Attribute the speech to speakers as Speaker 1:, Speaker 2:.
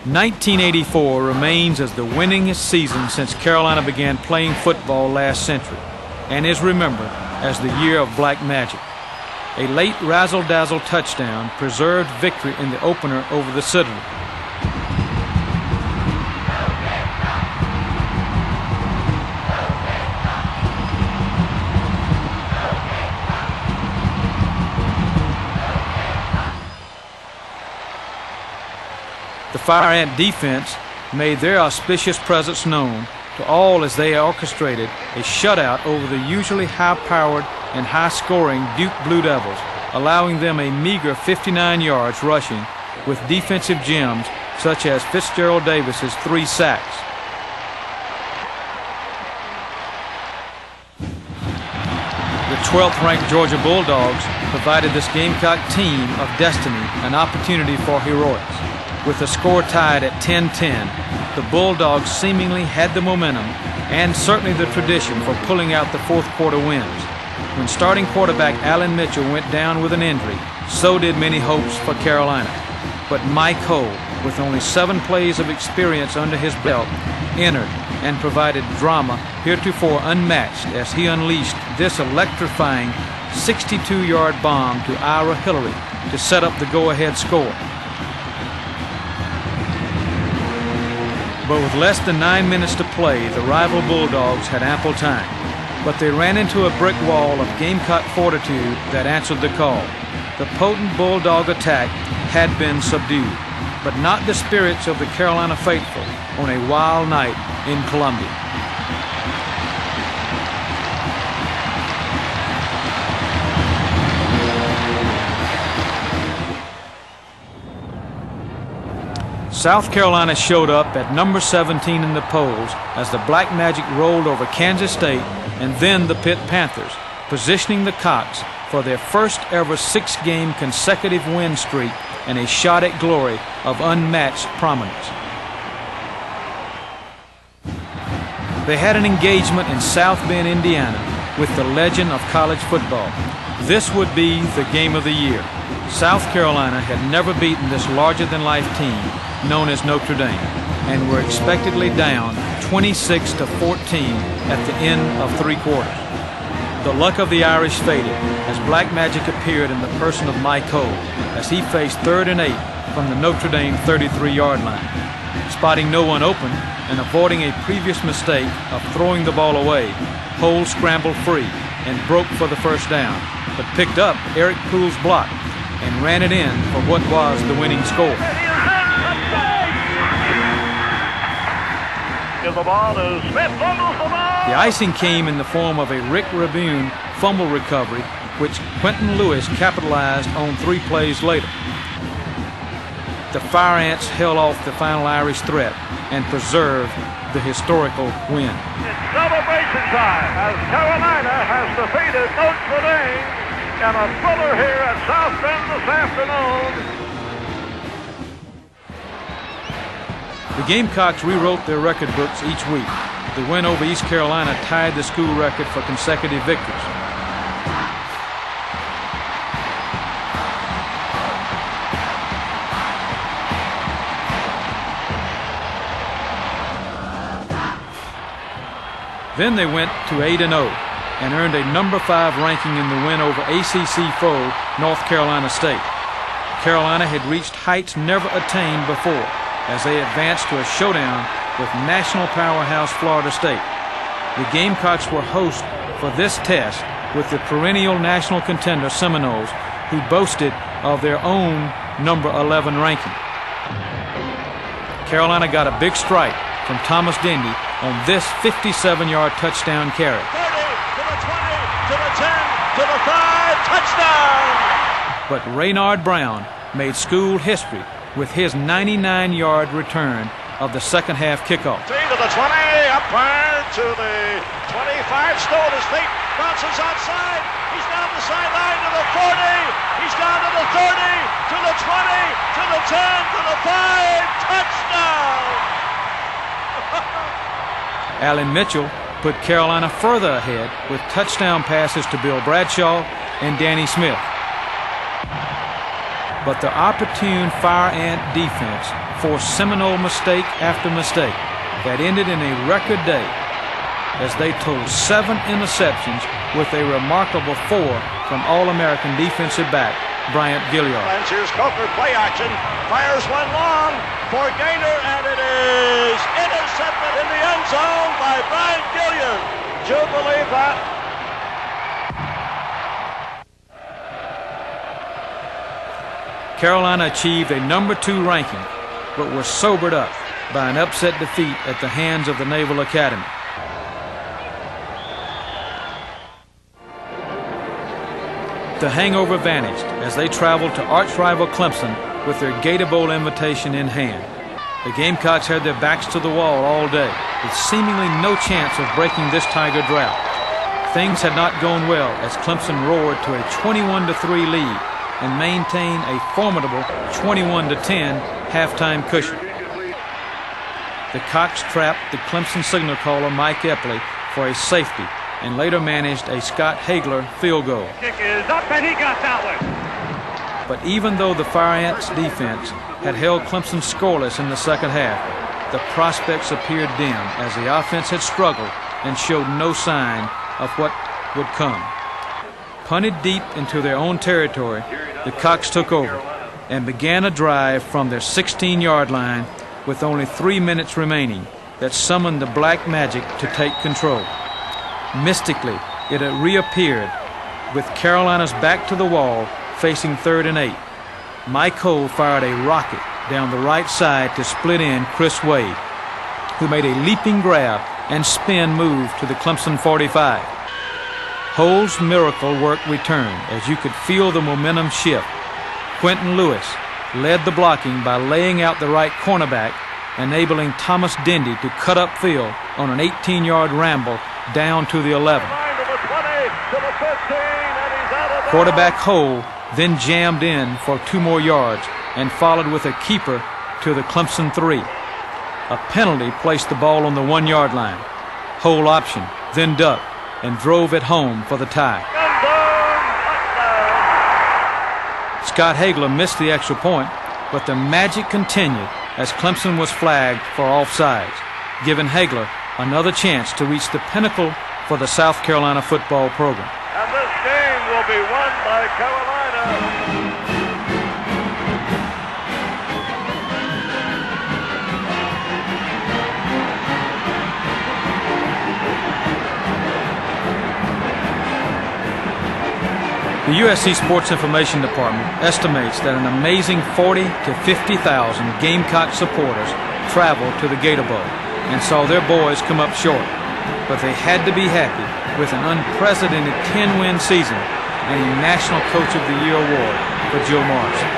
Speaker 1: 1984 remains as the winningest season since Carolina began playing football last century, and is remembered as the year of black magic. A late razzle-dazzle touchdown preserved victory in the opener over the Citadel. The Fire Ant defense made their auspicious presence known to all as they orchestrated a shutout over the usually high-powered and high-scoring Duke Blue Devils, allowing them a meager 59 yards rushing with defensive gems such as Fitzgerald Davis's 3 sacks. The 12th-ranked Georgia Bulldogs provided this Gamecock team of destiny an opportunity for heroics. With the score tied at 10-10, the Bulldogs seemingly had the momentum and certainly the tradition for pulling out the fourth quarter wins. When starting quarterback Allen Mitchell went down with an injury, so did many hopes for Carolina. But Mike Cole, with only 7 plays of experience under his belt, entered and provided drama heretofore unmatched as he unleashed this electrifying 62-yard bomb to Ira Hillary to set up the go-ahead score. But with less than 9 minutes to play, the rival Bulldogs had ample time. But they ran into a brick wall of Gamecock fortitude that answered the call. The potent Bulldog attack had been subdued, but not the spirits of the Carolina faithful on a wild night in Columbia. South Carolina showed up at number 17 in the polls as the Black Magic rolled over Kansas State and then the Pitt Panthers, positioning the Cocks for their first ever 6-game consecutive win streak and a shot at glory of unmatched prominence. They had an engagement in South Bend, Indiana, with the legend of college football. This would be the game of the year. South Carolina had never beaten this larger-than-life team known as Notre Dame, and were expectedly down 26-14 at the end of 3 quarters. The luck of the Irish faded as Black Magic appeared in the person of Mike Cole as he faced 3rd and 8 from the Notre Dame 33-yard line. Spotting no one open and avoiding a previous mistake of throwing the ball away, Cole scrambled free and broke for the first down, but picked up Eric Poole's block and ran it in for what was the winning score.
Speaker 2: Give the ball to Smith, fumbles the ball.
Speaker 1: The icing came in the form of a Rick Rabune fumble recovery, which Quentin Lewis capitalized on 3 plays later. The Fire Ants held off the final Irish threat and preserved the historical win.
Speaker 2: It's celebration time as Carolina has defeated Notre Dame in a thriller here at South Bend this afternoon.
Speaker 1: The Gamecocks rewrote their record books each week. The win over East Carolina tied the school record for consecutive victories. Then they went to 8-0 and earned a number 5 ranking in the win over ACC foe North Carolina State. Carolina had reached heights never attained before as they advanced to a showdown with national powerhouse Florida State. The Gamecocks were hosts for this test with the perennial national contender Seminoles, who boasted of their own number 11 ranking. Carolina got a big strike from Thomas Dendy on this 57-yard touchdown carry.
Speaker 2: 30 to the 20 to the 10 to the 5, touchdown!
Speaker 1: But Raynard Brown made school history with his 99-yard return of the second half kickoff.
Speaker 2: To the 20, upright to the 25, still at his feet, bounces outside, he's down the sideline to the 40, he's down to the 30, to the 20, to the 10, to the 5, touchdown!
Speaker 1: Allen Mitchell put Carolina further ahead with touchdown passes to Bill Bradshaw and Danny Smith. but the opportune fire ant defense forced Seminole mistake after mistake that ended in a record day as they totaled 7 interceptions with a remarkable 4 from All-American defensive back Bryant Gillard.
Speaker 2: Here's Coker, play action, fires one long for Gator, and it is intercepted in the end zone by Bryant Gillard. Do you believe that?
Speaker 1: Carolina achieved a number 2 ranking, but were sobered up by an upset defeat at the hands of the Naval Academy. The hangover vanished as they traveled to arch-rival Clemson with their Gator Bowl invitation in hand. The Gamecocks had their backs to the wall all day, with seemingly no chance of breaking this Tiger drought. Things had not gone well as Clemson roared to a 21-3 lead and maintained a formidable 21-10 halftime cushion. The Cocks trapped the Clemson signal caller Mike Epley for a safety and later managed a Scott Hagler field goal.
Speaker 2: Kick is up and he got that one.
Speaker 1: But even though the Fire Ants defense had held Clemson scoreless in the second half, the prospects appeared dim as the offense had struggled and showed no sign of what would come. Punted deep into their own territory, the Cocks took over and began a drive from their 16-yard line with only 3 minutes remaining that summoned the Black Magic to take control. Mystically, it had reappeared with Carolina's back to the wall facing 3rd and 8. Mike Cole fired a rocket down the right side to split in Chris Wade, who made a leaping grab and spin move to the Clemson 45. Hole's miracle work returned as you could feel the momentum shift. Quentin Lewis led the blocking by laying out the right cornerback, enabling Thomas Dendy to cut upfield on an 18-yard ramble down to the 11. Quarterback Hole then jammed in for 2 more yards and followed with a keeper to the Clemson 3. A penalty placed the ball on the 1-yard line. Hole option, then ducked, and drove it home for the tie. Scott Hagler missed the extra point, but the magic continued as Clemson was flagged for offsides, giving Hagler another chance to reach the pinnacle for the South Carolina football program.
Speaker 2: And this game will be won by Carolina.
Speaker 1: The USC Sports Information Department estimates that an amazing 40 to 50,000 Gamecock supporters traveled to the Gator Bowl and saw their boys come up short. But they had to be happy with an unprecedented 10-win season and a National Coach of the Year award for Joe Morrison.